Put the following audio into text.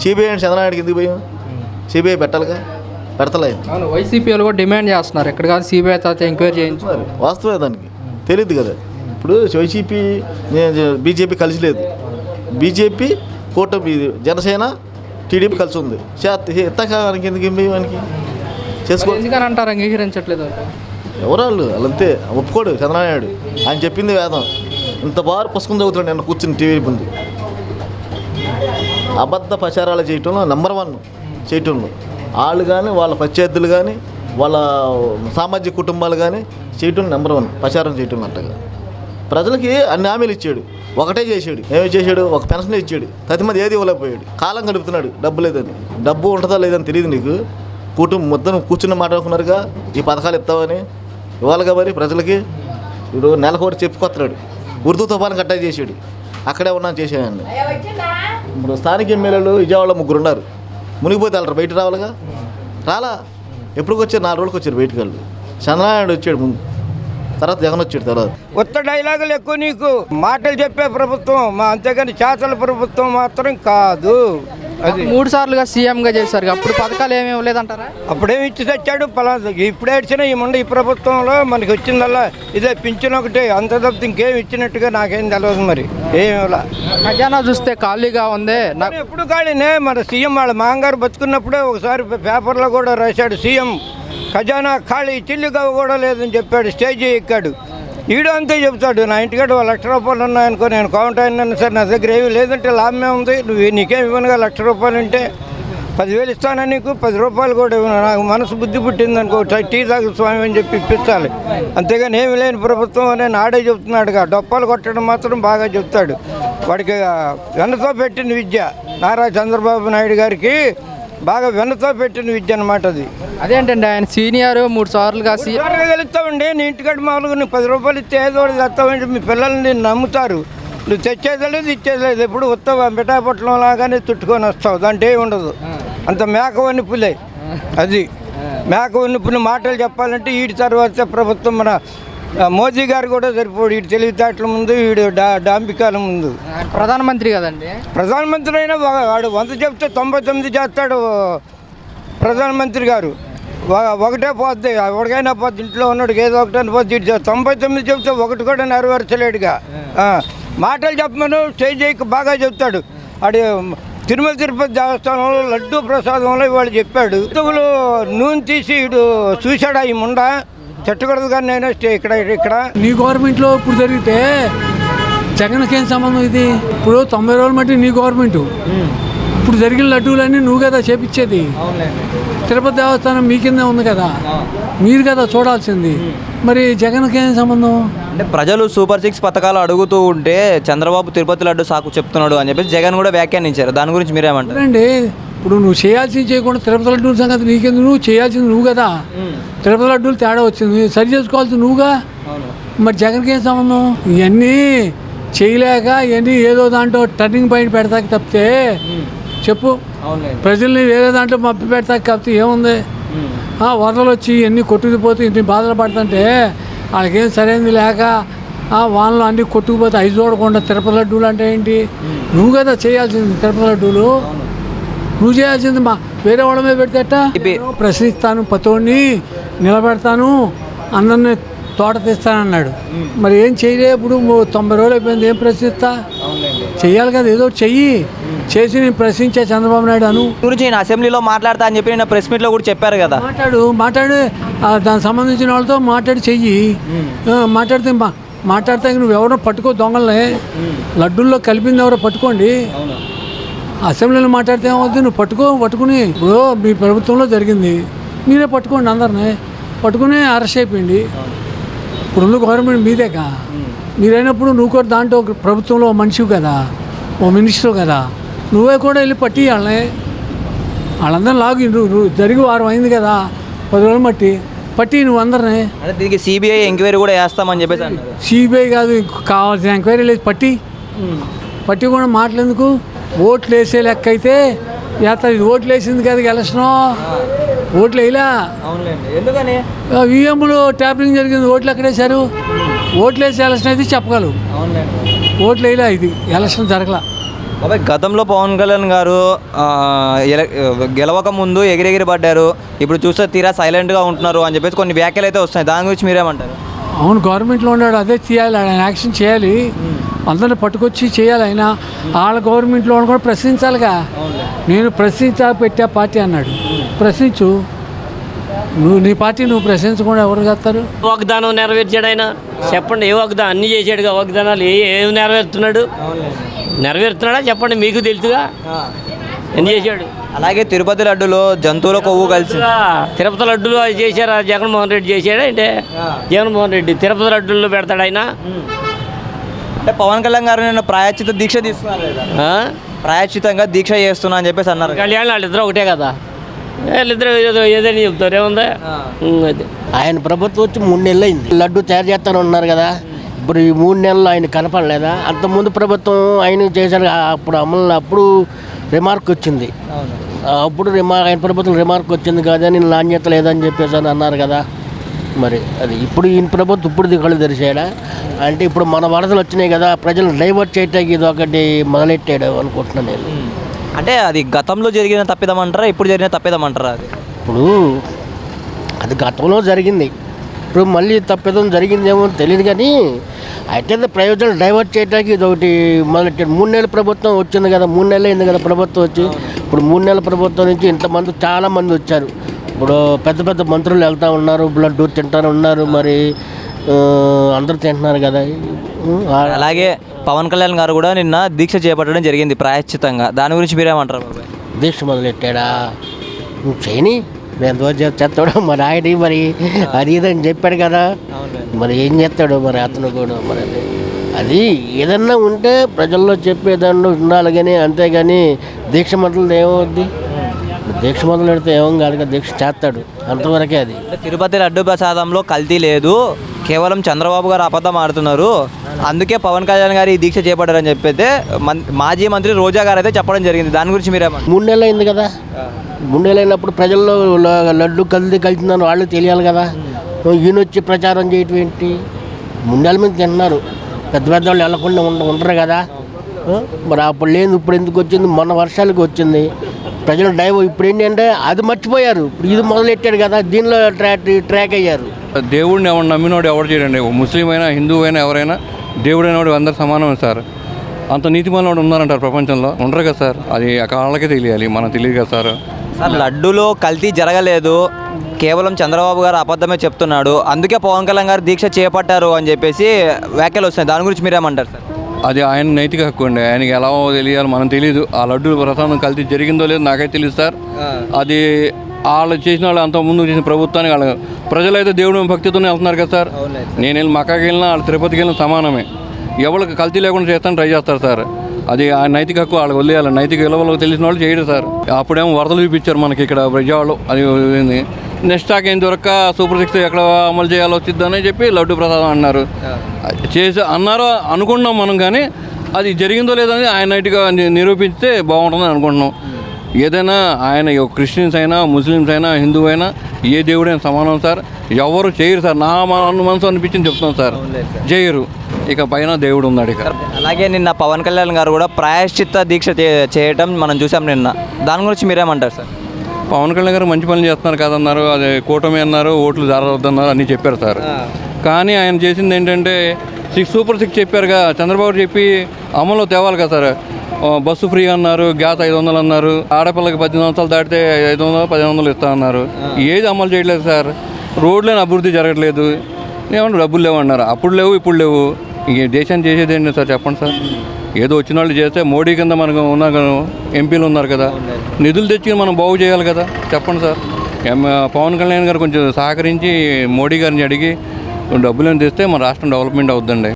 CBI అంటే చంద్రనాయుడికి ఎందుకు భయం? సిబిఐ పెట్టాలిగా, పెడతలేదు. అవును, వైసీపీ వాళ్ళు కూడా డిమాండ్ చేస్తున్నారు, ఇక్కడ కాదు సిబిఐ తర్వాత ఎంక్వైరీ చేయించారు. వాస్తవే, దానికి తెలియదు కదా. ఇప్పుడు వైసీపీ బీజేపీ కలిసి లేదు. బీజేపీ కూటమి, జనసేన టీడీపీ కలిసి ఉంది. ఎత్తకానికి ఎందుకు మనకి చేసుకో ఎందుకని అంటారు అంగీకరించట్లేదు? ఎవరాళ్ళు వాళ్ళంతే, ఒప్పుకోడు చంద్రనాయుడు. ఆయన చెప్పింది వేదం. ఇంత బారు పుస్తకం చదువుతాడు నేను కూర్చుని టీవీ ముందు. అబద్ధ ప్రచారాలు చేయటంలో నెంబర్ 1 చేయటంలో వాళ్ళు కానీ, వాళ్ళ ప్రత్యర్థులు కానీ, వాళ్ళ సామాజిక కుటుంబాలు కానీ చేయటం నెంబర్ 1 ప్రచారం చేయటం. అంటగా ప్రజలకి అన్ని హామీలు ఇచ్చాడు, ఒకటే చేశాడు. ఏమి చేశాడు? ఒక పెన్షన్ ఇచ్చాడు, ప్రతిమంది ఏది ఇవ్వలేకపోయాడు. కాలం గడుపుతున్నాడు, డబ్బు లేదని. డబ్బు ఉంటుందా లేదని తెలియదు నీకు. కుటుంబం మొత్తం కూర్చుని మాట్లాడుకున్నారుగా ఈ పథకాలు ఇస్తామని. ఇవ్వాలిగా మరి ప్రజలకి. ఇప్పుడు నెలకోటి చెప్పుకొస్తున్నాడు. ఉర్దూ తుఫాను కట్టా చేశాడు, అక్కడే ఉన్నాను చేసేవాడిని. ఇప్పుడు స్థానిక ఎమ్మెల్యేలు విజయవాడలో 3 ఉన్నారు. మునిగిపోతే వెళ్ళరు, బయట రావాలిగా. రాలా. ఎప్పటికి వచ్చారు? 4 రోజులకు వచ్చారు బయటకు వాళ్ళు. చంద్రనాయుడు వచ్చాడు ముందు, తర్వాత జగన్ వచ్చాడు. తర్వాత ఉత్త డైలాగులు ఎక్కువ, నీకు మాటలు చెప్పే ప్రభుత్వం అంతేగాని చేతల ప్రభుత్వం మాత్రం కాదు. అది 3 సార్లుగా సీఎంగా చేశారు, అప్పుడు పథకాలు ఏమి ఇవ్వలేదంటారా? అప్పుడేమి ఇచ్చి తెచ్చాడు పలానా. ఇప్పుడు ఏడ్చినా ఈ ప్రభుత్వంలో మనకి వచ్చిందల్లా ఇదే పింఛన్ ఒకటి, అంత తప్పితే ఇంకేం ఇచ్చినట్టుగా నాకేం తెలియదు. మరి ఏమి ఇవ్వాల. ఖజానా చూస్తే ఖాళీగా ఉంది. నాకు ఎప్పుడు ఖాళీనే. మన సీఎం వాళ్ళ మాంగారు బతుకున్నప్పుడే ఒకసారి పేపర్లో కూడా రాశాడు, సీఎం ఖజానా ఖాళీ, చిల్లిగా కూడా లేదని చెప్పాడు. స్టేజ్ ఎక్కాడు. ఈడు అంతే చెప్తాడు, నా ఇంటికాడ 1,00,000 రూపాయలు ఉన్నాయనుకో, నేను కౌంట్ అయినాను సార్, నా దగ్గర ఏమీ లేదంటే లాభమే ఉంది. నువ్వు నీకేం ఇవ్వనుగా 1,00,000 రూపాయలు అంటే 10,000 ఇస్తానా నీకు, 10 రూపాయలు కూడా ఇవ్వను. నాకు మనసు బుద్ధి పుట్టిందనుకో, టీ తాగు స్వామి అని చెప్పి ఇప్పించాలి. అంతేగాని ఏమి లేని ప్రభుత్వం అని ఆడే చెప్తున్నాడుగా. డొప్పాలు కొట్టడం మాత్రం బాగా చెప్తాడు. వాడికి వెన్నతో పెట్టిన విద్య నారా చంద్రబాబు నాయుడు గారికి బాగా వెన్నతో పెట్టిన విద్య అనమాట అది. అదేంటండి, ఆయన సీనియర్ 3 సార్లుగా గెలుస్తామండి. నీ ఇంటికాడ మామూలుగా నువ్వు 10 రూపాయలు ఇస్తే ఏదో ఒకటి తెస్తామంటే మీ పిల్లల్ని నమ్ముతారు. నువ్వు తెచ్చేది లేదు, ఇచ్చేది లేదు. ఎప్పుడు వస్తావు మిఠాపట్లం లాగానే చుట్టుకొని వస్తావు, దాంట్లో ఏమి ఉండదు. అంత మేకవన్ని పులే. అది మేకవన్ని పులి మాటలు చెప్పాలంటే వీడి తర్వాత ప్రభుత్వం మన మోదీ గారు కూడా సరిపోడు. వీడు తెలివితేటల ముందు, వీడు డాంబికాల ముందు. ప్రధానమంత్రి కదండి. ప్రధానమంత్రి అయినా వాడు 100 చెప్తే 99 చేస్తాడు ప్రధానమంత్రి గారు. ఒకటే పోద్ది, ఎవరికైనా పోద్ది. ఇంట్లో ఉన్నాడు ఏదో ఒకటి పోద్ది. 99 చెప్తే ఒకటి కూడా నెరవేర్చలేడుగా. మాటలు చెప్పమను, స్టేజ్ బాగా చెప్తాడు. అది తిరుమల తిరుపతి దేవస్థానంలో లడ్డూ ప్రసాదంలో ఇవాళ చెప్పాడు. ఇతుగులు నూనె తీసి ఇడు చూశాడా ఈ ముండా, చెట్టకూడదు కానీ నేను ఇక్కడ నీ గవర్నమెంట్లో ఇప్పుడు జరిగితే జగన్కి ఏం సంబంధం? ఇది ఇప్పుడు 90 రోజులు మట్టి నీ గవర్నమెంట్. ఇప్పుడు జరిగిన లడ్డూలన్నీ నువ్వు కదా చేపించేది. తిరుపతి దేవస్థానం మీ కిందే ఉంది కదా, మీరు కదా చూడాల్సింది. మరి జగన్కి ఏం సంబంధం? అంటే ప్రజలు సూపర్ 6 పథకాలు అడుగుతూ ఉంటే చంద్రబాబు తిరుపతి లడ్డు సాకు చెప్తున్నాడు అని చెప్పేసి జగన్ కూడా వ్యాఖ్యానించారు. దాని గురించి మీరేమంటారు? అండి, ఇప్పుడు నువ్వు చేయాల్సింది చేయకుండా తిరుపతి లడ్డూల సంగతి నీకెందుకు? నువ్వు చేయాల్సింది నువ్వు కదా. తిరుపతి లడ్డూలు తేడా వచ్చింది, సరి చేసుకోవాల్సింది నువ్వుగా. మరి జగన్కి ఏం సంబంధం? ఇవన్నీ చేయలేక ఇవన్నీ ఏదో దాంట్లో టర్నింగ్ పాయింట్ పెడతాకి తప్పితే చెప్పు, ప్రజల్ని వేరే దాంట్లో మప్పి పెడతాకి తప్పితే ఏముంది? వరదలు వచ్చి ఎన్ని కొట్టుకుపోతే ఇన్ని బాధలు పడుతుంటే వాళ్ళకేం సరైనది లేక వానలు అన్నీ కొట్టుకుపోతే అవి చూడకుండా తిరుపతి లడ్డూలు అంటే ఏంటి? నువ్వు కదా చేయాల్సింది తిరుపతి లడ్డూలు. నువ్వు చేయాల్సింది వేరే వాళ్ళ మీద పెడితేట. ప్రశ్నిస్తాను, పతోడిని నిలబెడతాను, అందరినీ తోట తీస్తానన్నాడు. మరి ఏం చేయలే. ఇప్పుడు 90 రోజులు అయిపోయింది, ఏం ప్రశ్నిస్తా? చెయ్యాలి కదా, ఏదో చెయ్యి. చేసి నేను ప్రశ్నించే చంద్రబాబు నాయుడు అను గురించి నేను అసెంబ్లీలో మాట్లాడతా అని చెప్పి నేను ప్రెస్ మీట్లో కూడా చెప్పారు కదా. మాట్లాడు దానికి సంబంధించిన వాళ్ళతో మాట్లాడి చెయ్యి. మాట్లాడితే నువ్వు ఎవరో పట్టుకో, దొంగలనే లడ్డూల్లో కలిపింది ఎవరో పట్టుకోండి. అసెంబ్లీలో మాట్లాడితే ఏమవుతుంది? నువ్వు పట్టుకుని ఇప్పుడు మీ ప్రభుత్వంలో జరిగింది, మీరే పట్టుకోండి, అందరినీ పట్టుకుని అరెస్ట్ అయిపోయింది. ఇప్పుడున్న గవర్నమెంట్ మీదేగా. మీరైనప్పుడు నువ్వు కూడా దాంట్లో ప్రభుత్వంలో మనిషివి కదా, ఓ మినిస్టర్ కదా, నువ్వే కూడా వెళ్ళి పట్టి వాళ్ళందరూ లాగి నువ్వు జరిగి వారం అయింది కదా, 10 రోజులు పట్టి నువ్వు అందరినీ. అంటే దీనికి సిబిఐ ఎంక్వైరీ కూడా వేస్తామని చెప్పేసి అన్నారు. సిబిఐ కాదు, కావాల్సిన ఎంక్వైరీ లేదు. పట్టి కూడా మాట్లాడేందుకు. ఓట్లు వేసే లెక్క అయితే ఇది ఓట్లు వేసింది కదా ఎలక్షను, ఓట్లు వేయలా. ఎందుకని ఈఎంలు ట్యాపింగ్ జరిగింది, ఓట్లు ఎక్కడేశారు? ఓట్లు వేసే ఎలక్షన్ అయితే చెప్పగలవు, ఓట్లు వేయలా. ఇది ఎలక్షన్ జరగలా. బాబాయ్ గతంలో పవన్ కళ్యాణ్ గారు గెలవక ముందు ఎగిరెగిరి పడ్డారు, ఇప్పుడు చూస్తే తీరా సైలెంట్గా ఉంటున్నారు అని చెప్పేసి కొన్ని వ్యాఖ్యలు అయితే వస్తున్నాయి. దాని గురించి మీరేమంటారు? అవును, గవర్నమెంట్లో ఉన్నాడు, అదే చేయాలి, ఆయన యాక్షన్ చేయాలి, అందరిని పట్టుకొచ్చి చేయాలి. ఆయన వాళ్ళ గవర్నమెంట్లో కూడా ప్రశ్నించాలిగా. నేను పెట్టా పార్టీ అన్నాడు, ప్రశ్నించు. నీ పార్టీ నువ్వు ప్రశ్నించకుండా ఎవరు చేస్తారు? వాగ్దానం నెరవేర్చాడు ఆయన, చెప్పండి. ఏ వాగ్దానం? అన్నీ చేశాడుగా వాగ్దానాలు. ఏం నెరవేరుతున్నాడా చెప్పండి, మీకు తెలుసుగా ఎన్ని చేశాడు. అలాగే తిరుపతి లడ్డులో జంతువుల కొవ్వు కలిసి తిరుపతి లడ్డులు అది చేశారా? జగన్మోహన్ రెడ్డి చేశాడా అంటే? జగన్మోహన్ రెడ్డి తిరుపతి లడ్డుల్లో పెడతాడు ఆయన. అంటే పవన్ కళ్యాణ్ గారు నేను ప్రాయశ్చిత దీక్ష తీసుకున్నారు కదా, ప్రాయశ్చితంగా దీక్ష చేస్తున్నా అని చెప్పేసి అన్నారు. కళ్యాణ్ వాళ్ళిద్దరు ఒకటే కదా, వాళ్ళిద్దరు ఏదైనా చెప్తారు, ఏముందా? అది ఆయన ప్రభుత్వం వచ్చి 3 నెలలు అయింది. లడ్డు తయారు చేస్తాను ఉన్నారు కదా, ఇప్పుడు ఈ 3 నెలలు ఆయన కనపడలేదా? అంతకుముందు ప్రభుత్వం ఆయన చేశారు, అప్పుడు అప్పుడు రిమార్క్ వచ్చింది. అప్పుడు ఆయన ప్రభుత్వం రిమార్క్ వచ్చింది కదా, నేను నాణ్యత లేదని చెప్పేసి అని అన్నారు కదా. మరి అది ఇప్పుడు ఈయన ప్రభుత్వం ఇప్పుడు కళ్ళు తెరిచాడా అంటే? ఇప్పుడు మన వరదలు వచ్చినాయి కదా, ప్రజలు డైవర్ట్ చేయటానికి ఇది ఒకటి మొదలెట్టాడు అనుకుంటున్నాను నేను. అంటే అది గతంలో జరిగిన తప్పిదమంటారా, ఇప్పుడు జరిగిన తప్పిదమంటారా? అది ఇప్పుడు అది గతంలో జరిగింది, ఇప్పుడు మళ్ళీ తప్పిదం జరిగిందేమో తెలియదు. కానీ అయితే ప్రయోజనాలు డైవర్ట్ చేయడానికి ఇది ఒకటి మొదలెట్టాడు. 3 నెలల ప్రభుత్వం వచ్చింది కదా, 3 నెలలు అయింది కదా ప్రభుత్వం వచ్చి. ఇప్పుడు 3 నెలల ప్రభుత్వం నుంచి ఇంతమంది చాలామంది వచ్చారు. ఇప్పుడు పెద్ద పెద్ద మంత్రులు వెళ్తూ ఉన్నారు, బ్లడ్ తింటారు ఉన్నారు, మరి అందరూ తింటున్నారు కదా. అలాగే పవన్ కళ్యాణ్ గారు కూడా నిన్న దీక్ష చేపట్టడం జరిగింది ప్రాయశ్చితంగా. దాని గురించి మీరేమంటారు? దీక్ష మొదలెట్టాడా? నువ్వు చేయని ఎంతవరకు చేస్తాడు మరి ఆయన, మరి అది ఇదని చెప్పాడు కదా, మరి ఏం చేస్తాడు మరి అతను కూడా. మరి అది ఏదన్నా ఉంటే ప్రజల్లో చెప్పేదాన్ని ఉండాలి కానీ, అంతేగాని దీక్ష మొదలు ఏమవుద్ది? దీక్ష మొదలు పెడితే ఏమో కాదు కదా, దీక్ష చేస్తాడు అంతవరకే. అది తిరుపతి లడ్డు ప్రసాదంలో కల్తీ లేదు, కేవలం చంద్రబాబు గారు అబద్ధం ఆడుతున్నారు, అందుకే పవన్ కళ్యాణ్ గారు ఈ దీక్ష చేపట్టారని చెప్పైతే మాజీ మంత్రి రోజా గారు అయితే చెప్పడం జరిగింది. దాని గురించి మీరేమంటారు? 3 నెలలు అయింది కదా, 3 నెలలు అయినప్పుడు ప్రజల్లో లడ్డు కలుతుందని వాళ్ళు తెలియాలి కదా. ఈయన వచ్చి ప్రచారం చేయటం ఏంటి? 3 నెలల మీద తింటున్నారు, పెద్ద పెద్ద వాళ్ళు వెళ్ళకుండా ఉండరు కదా. మరి అప్పుడు లేదు, ఇప్పుడు ఎందుకు వచ్చింది? మొన్న వర్షాలకు వచ్చింది. ప్రజలు ఇప్పుడు ఏంటంటే అది మర్చిపోయారు, ఇప్పుడు ఇది మొదలెట్టాడు కదా, దీనిలో ట్రాక్ అయ్యారు. దేవుడిని ఎవరు నమ్మినోడు ఎవరు చేయడండి, ముస్లిం అయినా హిందువు అయినా ఎవరైనా దేవుడు అయినోడు అందరు సమానమే సార్. అంత నీతిమానోడు ఉన్నారంటారు ప్రపంచంలో, ఉండరు కదా సార్. అది వాళ్ళకే తెలియాలి, మనకు తెలియదు కదా సార్. సార్ లడ్డూలో కల్తీ జరగలేదు, కేవలం చంద్రబాబు గారు అబద్ధమే చెప్తున్నాడు, అందుకే పవన్ కళ్యాణ్ గారు దీక్ష చేపట్టారు అని చెప్పేసి వ్యాఖ్యలు వస్తున్నాయి. దాని గురించి మీరేమంటారు సార్? అది ఆయన నైతిక హక్కు అండి, ఆయనకి ఎలా తెలియాలి మనం తెలియదు. ఆ లడ్డు ప్రసాదం కల్తీ జరిగిందో లేదో నాకైతే తెలియదు సార్. అది వాళ్ళు చేసిన వాళ్ళు అంత ముందు చేసిన ప్రభుత్వానికి వాళ్ళ ప్రజలైతే దేవుడు భక్తితోనే వెళ్తున్నారు కదా సార్. నేను వెళ్ళి మక్కాకి వెళ్ళినా వాళ్ళు తిరుపతికి వెళ్ళిన సమానమే, ఎవరికి కల్తీ లేకుండా చేస్తాను ట్రై చేస్తారు సార్. అది ఆ నైతిక హక్కు వాళ్ళకి వదిలేయాలి, నైతిక విలువలకు తెలిసిన వాళ్ళు చేయడు సార్. అప్పుడేమో వరదలు చూపించారు మనకి ఇక్కడ విజయవాడలో, అది నెక్స్ట్ స్టాక్ అయిన దొరక్క సూపర్ 6 ఎక్కడ అమలు చేయాలో వచ్చిద్దని చెప్పి లడ్డు ప్రసాదం అన్నారు, అన్నారో అనుకుంటున్నాం మనం. కానీ అది జరిగిందో లేదో అని ఆయన నైట్గా నిరూపిస్తే బాగుంటుందని అనుకుంటున్నాం. ఏదైనా ఆయన క్రిస్టియన్స్ అయినా ముస్లిమ్స్ అయినా హిందువు అయినా ఏ దేవుడైనా సమానం సార్. ఎవరు చేయరు సార్, నా మనసు అనిపించింది చెప్తున్నాం సార్, చేయరు. ఇక పైన దేవుడు ఉన్నాడు ఇక. అలాగే నిన్న పవన్ కళ్యాణ్ గారు కూడా ప్రాయశ్చిత్త దీక్ష చేయటం మనం చూసాం నిన్న. దాని గురించి మీరేమంటారు సార్? పవన్ కళ్యాణ్ గారు మంచి పనులు చేస్తున్నారు కాదన్నారు, అది కూటమి అన్నారు, ఓట్లు జారవద్దన్నారు, అన్నీ చెప్పారు సార్. కానీ ఆయన చేసింది ఏంటంటే సూపర్ 6 చెప్పారుగా, చంద్రబాబు చెప్పి అమలు తేవాలి కదా సార్. బస్సు ఫ్రీ అన్నారు, గ్యాస్ 500 అన్నారు, ఆడపిల్లకి 18 సంవత్సరాలు దాటితే 500, 1500 ఇస్తా అన్నారు. ఏది అమలు చేయట్లేదు సార్. రోడ్లేని అభివృద్ధి జరగట్లేదు, ఏమన్నా డబ్బులు లేవన్నారు. అప్పుడు లేవు, ఇప్పుడు లేవు. ఈ దేశాన్ని చేసేది ఏంటి సార్ చెప్పండి సార్. ఏదో వచ్చిన వాళ్ళు చేస్తే మోడీ కింద మనకు ఉన్న ఎంపీలు ఉన్నారు కదా, నిధులు తెచ్చి మనం బాగు చేయాలి కదా చెప్పండి సార్. పవన్ కళ్యాణ్ గారు కొంచెం సహకరించి మోడీ గారిని అడిగి డబ్బులను తెస్తే మన రాష్ట్రం డెవలప్మెంట్ అవుతుందండి.